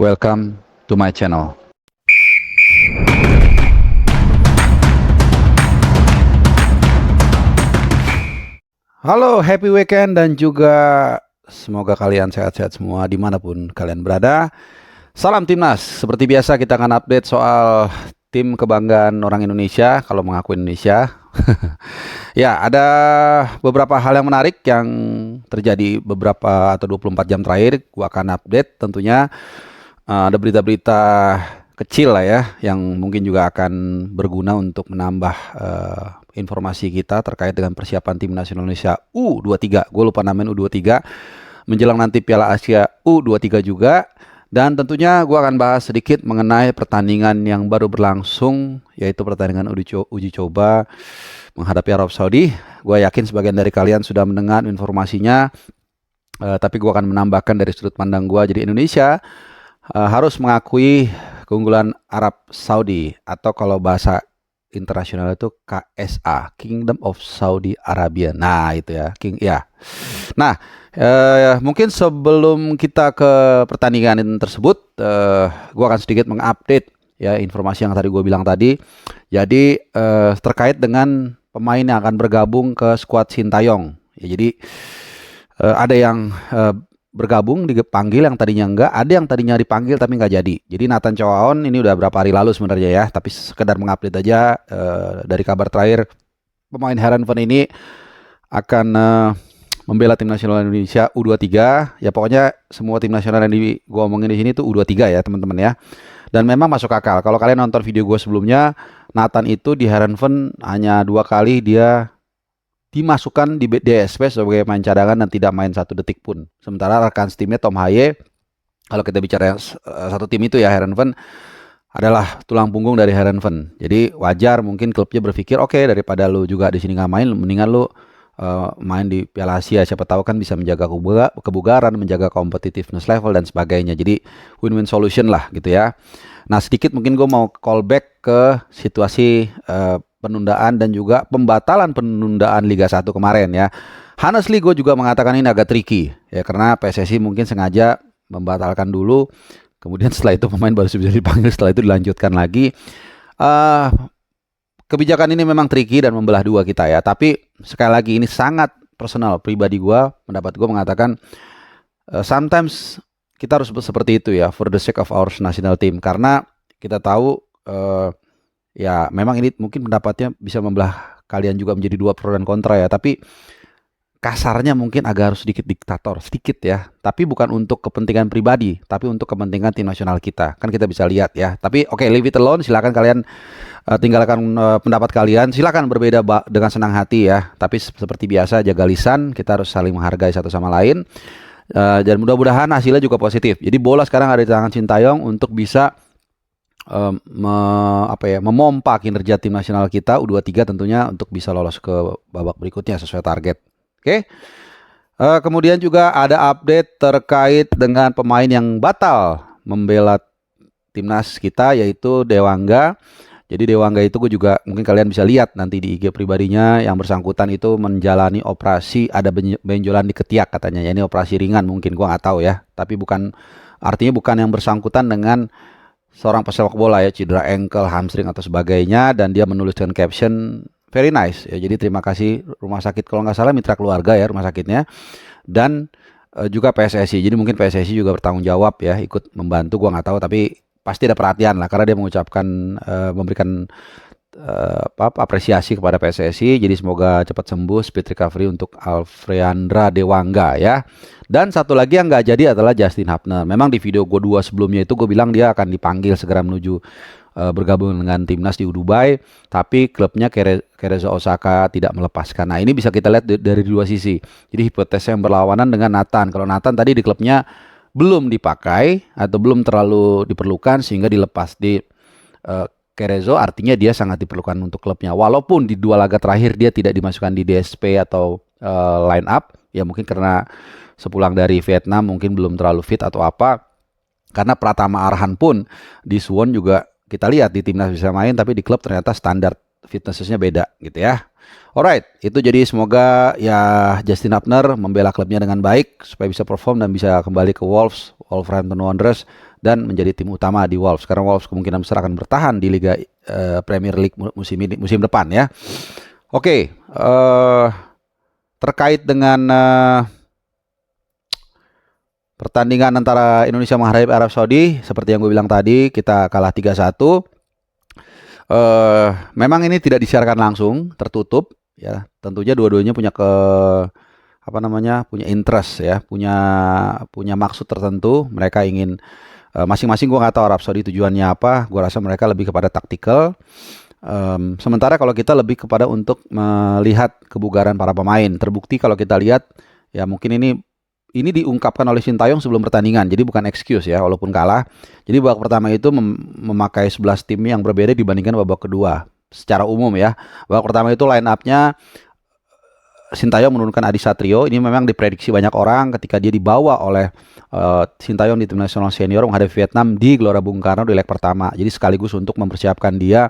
Welcome to my channel. Halo, happy weekend dan juga semoga kalian sehat-sehat semua dimanapun kalian berada. Salam Timnas. Seperti biasa kita akan update soal tim kebanggaan orang Indonesia kalau mengaku Indonesia. Ya, ada beberapa hal yang menarik yang terjadi beberapa atau 24 jam terakhir. Gua akan update tentunya. Ada berita-berita kecil lah ya yang mungkin juga akan berguna untuk menambah informasi kita terkait dengan persiapan tim nasional Indonesia U23. Gue lupa namain U23 menjelang nanti Piala Asia U23 juga. Dan tentunya gue akan bahas sedikit mengenai pertandingan yang baru berlangsung, yaitu pertandingan uji coba menghadapi Arab Saudi. Gue yakin sebagian dari kalian sudah mendengar informasinya, tapi gue akan menambahkan dari sudut pandang gue. Jadi Indonesia harus mengakui keunggulan Arab Saudi, atau kalau bahasa internasional itu KSA, Kingdom of Saudi Arabia. Nah itu ya, Nah mungkin sebelum kita ke pertandingan tersebut, gue akan sedikit mengupdate ya informasi yang tadi gue bilang tadi. Jadi terkait dengan pemain yang akan bergabung ke skuad Sintayong. Ya, jadi ada yang bergabung dipanggil, yang tadinya enggak, ada yang tadinya dipanggil tapi nggak jadi. Jadi Nathan Choaon ini udah berapa hari lalu sebenarnya ya, tapi sekedar mengupdate aja dari kabar terakhir pemain Heerenveen ini akan membela tim nasional Indonesia U23. Ya pokoknya semua tim nasional yang gua omongin di sini tuh U23 ya teman-teman ya. Dan memang masuk akal. Kalau kalian nonton video gue sebelumnya, Nathan itu di Heerenveen hanya 2 kali dia dimasukkan di DSP sebagai pemain cadangan dan tidak main 1 detik pun. Sementara rekan timnya Tom Haye, kalau kita bicara satu tim itu ya, Heerenveen adalah tulang punggung dari Heerenveen. Jadi wajar mungkin klubnya berpikir, oke, daripada lu juga di sini nggak main, mendingan lu main di Piala Asia. Siapa tahu kan bisa menjaga kebugaran, menjaga competitiveness level dan sebagainya. Jadi win-win solution lah gitu ya. Nah sedikit mungkin gue mau callback ke situasi penundaan dan juga pembatalan penundaan Liga 1 kemarin ya. Honestly gue juga mengatakan ini agak tricky ya, karena PSSI mungkin sengaja membatalkan dulu, kemudian setelah itu pemain baru bisa dipanggil, setelah itu dilanjutkan lagi. Kebijakan ini memang tricky dan membelah dua kita ya, tapi sekali lagi ini sangat personal, pribadi gue, pendapat gue mengatakan sometimes kita harus seperti itu ya, for the sake of our national team, karena kita tahu ya memang ini mungkin pendapatnya bisa membelah kalian juga menjadi 2 pro dan kontra ya, tapi kasarnya mungkin agak harus sedikit diktator, sedikit ya, tapi bukan untuk kepentingan pribadi, tapi untuk kepentingan tim nasional kita, kan kita bisa lihat ya. Tapi oke, leave it alone, silakan kalian tinggalkan pendapat kalian, silakan berbeda dengan senang hati ya, tapi seperti biasa jaga lisan, kita harus saling menghargai satu sama lain, dan mudah-mudahan hasilnya juga positif. Jadi bola sekarang ada di tangan Sintayong untuk bisa memompa kinerja tim nasional kita U23 tentunya untuk bisa lolos ke babak berikutnya sesuai target. Oke. Kemudian juga ada update terkait dengan pemain yang batal membela timnas kita, yaitu Dewangga. Jadi Dewangga itu gue juga mungkin kalian bisa lihat nanti di IG pribadinya, yang bersangkutan itu menjalani operasi, ada benjolan di ketiak katanya. Ya, ini operasi ringan mungkin, gue nggak tahu ya. Tapi artinya bukan yang bersangkutan dengan seorang pesepak bola ya, cedera ankle, hamstring atau sebagainya, dan dia menuliskan caption very nice ya. Jadi terima kasih rumah sakit, kalau nggak salah mitra keluarga ya rumah sakitnya, dan juga PSSI. Jadi mungkin PSSI juga bertanggung jawab ya, ikut membantu, gua nggak tahu, tapi pasti ada perhatian lah karena dia mengucapkan memberikan apresiasi kepada PSSI. Jadi semoga cepat sembuh, speed recovery untuk Alfreandra Dewangga ya. Dan satu lagi yang nggak jadi adalah Justin Hapner. Memang di video gue 2 sebelumnya itu gue bilang dia akan dipanggil segera menuju bergabung dengan timnas di Dubai, tapi klubnya Cerezo Osaka tidak melepaskan. Nah ini bisa kita lihat dari 2 sisi. Jadi hipotesa yang berlawanan dengan Nathan. Kalau Nathan tadi di klubnya belum dipakai atau belum terlalu diperlukan sehingga dilepas di Cerezo, artinya dia sangat diperlukan untuk klubnya. Walaupun di 2 laga terakhir dia tidak dimasukkan di DSP atau line up, ya mungkin karena sepulang dari Vietnam mungkin belum terlalu fit atau apa. Karena Pratama Arhan pun di Suwon juga kita lihat di timnas bisa main, tapi di klub ternyata standar fitnessnya beda gitu ya. Alright, itu jadi semoga ya Justin Hapner membela klubnya dengan baik supaya bisa perform dan bisa kembali ke Wolves Wolverhampton Wanderers dan menjadi tim utama di Wolves. Karena Wolves kemungkinan besar akan bertahan di Liga Premier League musim depan ya. Oke, terkait dengan pertandingan antara Indonesia menghadapi Arab Saudi, seperti yang gue bilang tadi, kita kalah 3-1. Memang ini tidak disiarkan langsung, tertutup ya. Tentunya dua-duanya punya punya interest ya, punya maksud tertentu. Mereka ingin masing-masing, gue nggak tahu Arab Saudi tujuannya apa. Gue rasa mereka lebih kepada taktikal. Sementara kalau kita lebih kepada untuk melihat kebugaran para pemain. Terbukti kalau kita lihat ya, mungkin ini diungkapkan oleh Sintayong sebelum pertandingan. Jadi bukan excuse ya, walaupun kalah. Jadi babak pertama itu memakai 11 tim yang berbeda dibandingkan babak kedua. Secara umum ya. Babak pertama itu line up-nya Sintayong menurunkan Adi Satrio. Ini memang diprediksi banyak orang ketika dia dibawa oleh Sintayong di tim nasional senior menghadapi Vietnam di Gelora Bung Karno di leg pertama. Jadi sekaligus untuk mempersiapkan dia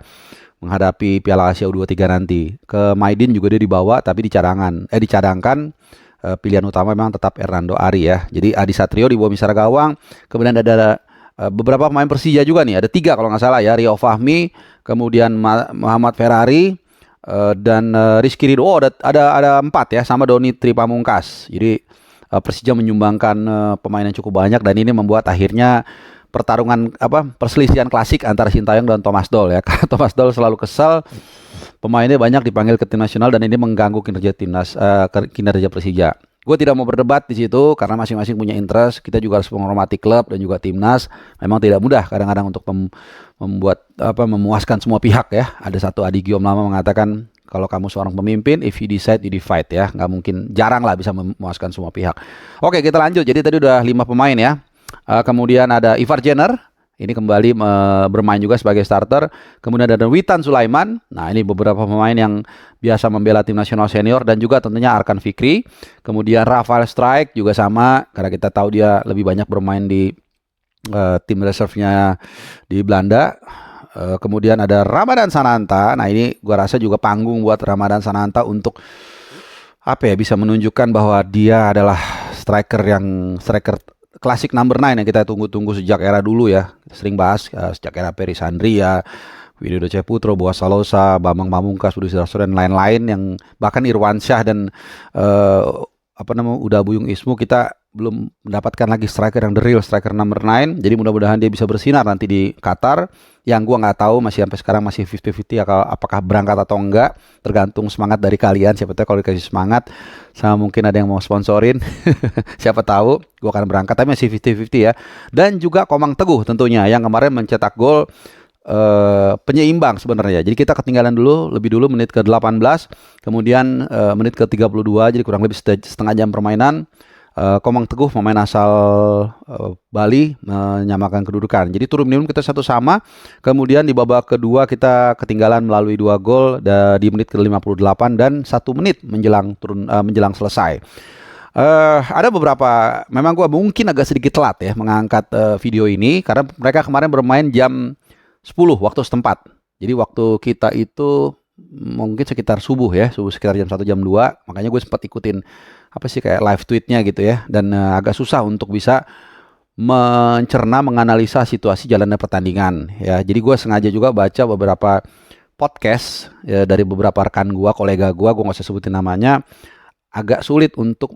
menghadapi Piala Asia U23 nanti. Ke Maidin juga dia dibawa tapi dicadangkan. Pilihan utama memang tetap Hernando Ari ya. Jadi Adi Satrio di bawah misara gawang. Kemudian ada beberapa pemain Persija juga nih. Ada 3 kalau nggak salah ya. Rio Fahmi, kemudian Muhammad Ferrari, dan Rizky Ridho. Oh, ada 4 ya, sama Doni Tripamungkas. Jadi Persija menyumbangkan pemain yang cukup banyak, dan ini membuat akhirnya perselisihan klasik antara Sintayong dan Thomas Doll ya. Karena Thomas Doll selalu kesal pemainnya banyak dipanggil ke tim nasional, dan ini mengganggu kinerja Persija. Gue tidak mau berdebat di situ karena masing-masing punya interest. Kita juga harus menghormati klub dan juga timnas. Memang tidak mudah kadang-kadang untuk memuaskan semua pihak ya. Ada satu Adi Giom lama mengatakan, kalau kamu seorang pemimpin, if you decide, you divide ya. Nggak mungkin, jarang lah bisa memuaskan semua pihak. Oke, kita lanjut. Jadi tadi udah 5 pemain ya. Kemudian ada Ivar Jenner. Ini kembali bermain juga sebagai starter. Kemudian ada Witan Sulaiman. Nah, ini beberapa pemain yang biasa membela tim nasional senior, dan juga tentunya Arkan Fikri. Kemudian Rafael Strijk juga sama, karena kita tahu dia lebih banyak bermain di tim reserve-nya di Belanda. Kemudian ada Ramadan Sananta. Nah, ini gua rasa juga panggung buat Ramadan Sananta untuk bisa menunjukkan bahwa dia adalah striker klasik number 9 yang kita tunggu-tunggu sejak era dulu ya. Kita sering bahas sejak era Peri Sandria, Widodo Ceputro, Boas Salosa, Bambang Pamungkas, Budi Sudarso, dan lain-lain, yang bahkan Irwansyah dan Uda Buyung Ismu, kita belum mendapatkan lagi striker yang the real striker number 9. Jadi mudah-mudahan dia bisa bersinar nanti di Qatar. Yang gua nggak tahu, masih sampai sekarang masih 50-50 apakah berangkat atau enggak. Tergantung semangat dari kalian. Siapa tahu kalau dikasih semangat, sama mungkin ada yang mau sponsorin. Siapa tahu gua akan berangkat, tapi masih 50-50 ya. Dan juga Komang Teguh tentunya, yang kemarin mencetak gol penyeimbang sebenarnya. Jadi kita ketinggalan lebih dulu menit ke-18, kemudian menit ke-32, jadi kurang lebih setengah jam permainan. Komang Teguh, pemain asal Bali, menyamakan kedudukan. Jadi turun minimum kita 1-1. Kemudian di babak kedua kita ketinggalan melalui 2 gol di menit ke-58 dan 1 menit menjelang selesai. Ada beberapa, memang gua mungkin agak sedikit telat ya mengangkat video ini, karena mereka kemarin bermain jam 10 waktu setempat. Jadi waktu kita itu mungkin sekitar subuh sekitar jam 1 jam 2. Makanya gue sempat ikutin kayak live tweetnya gitu ya. Dan agak susah untuk bisa menganalisa situasi jalannya pertandingan ya. Jadi gue sengaja juga baca beberapa podcast ya, dari beberapa rekan gue, kolega gue nggak usah sebutin namanya. Agak sulit untuk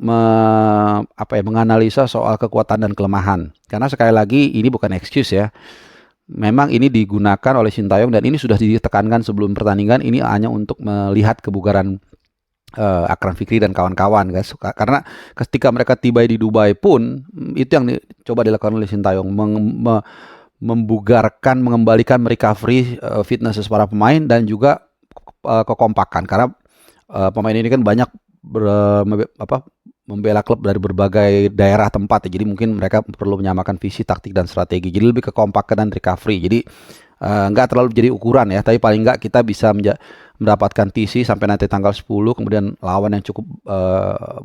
menganalisa soal kekuatan dan kelemahan. Karena sekali lagi ini bukan excuse ya. Memang ini digunakan oleh Sintayong, dan ini sudah ditekankan sebelum pertandingan. Ini hanya untuk melihat kebugaran Akram Fikri dan kawan-kawan, guys. Karena ketika mereka tiba di Dubai pun, itu yang coba dilakukan oleh Sintayong, membugarkan, mengembalikan recovery fitness para pemain, dan juga kekompakan. Karena pemain ini kan banyak membela klub dari berbagai daerah tempat ya. Jadi mungkin mereka perlu menyamakan visi, taktik, dan strategi. Jadi lebih kekompakan dan recovery. Jadi nggak terlalu jadi ukuran ya, tapi paling nggak kita bisa mendapatkan TC sampai nanti tanggal 10, kemudian lawan yang cukup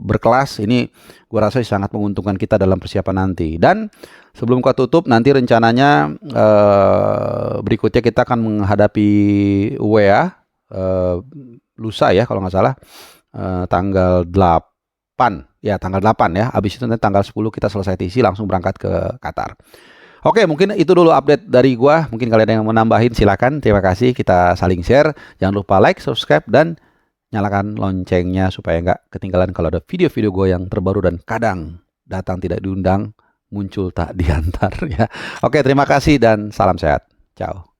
berkelas. Ini gua rasa sangat menguntungkan kita dalam persiapan nanti. Dan sebelum kita tutup, nanti rencananya berikutnya kita akan menghadapi UEA lusa ya kalau nggak salah, tanggal 8 8. Ya, tanggal 8 ya. Habis itu nanti tanggal 10 kita selesai TC langsung berangkat ke Qatar. Oke, mungkin itu dulu update dari gua. Mungkin kalian yang mau nambahin silakan. Terima kasih, kita saling share. Jangan lupa like, subscribe, dan nyalakan loncengnya supaya nggak ketinggalan kalau ada video-video gua yang terbaru dan kadang datang tidak diundang, muncul tak diantar ya. Oke, terima kasih dan salam sehat. Ciao.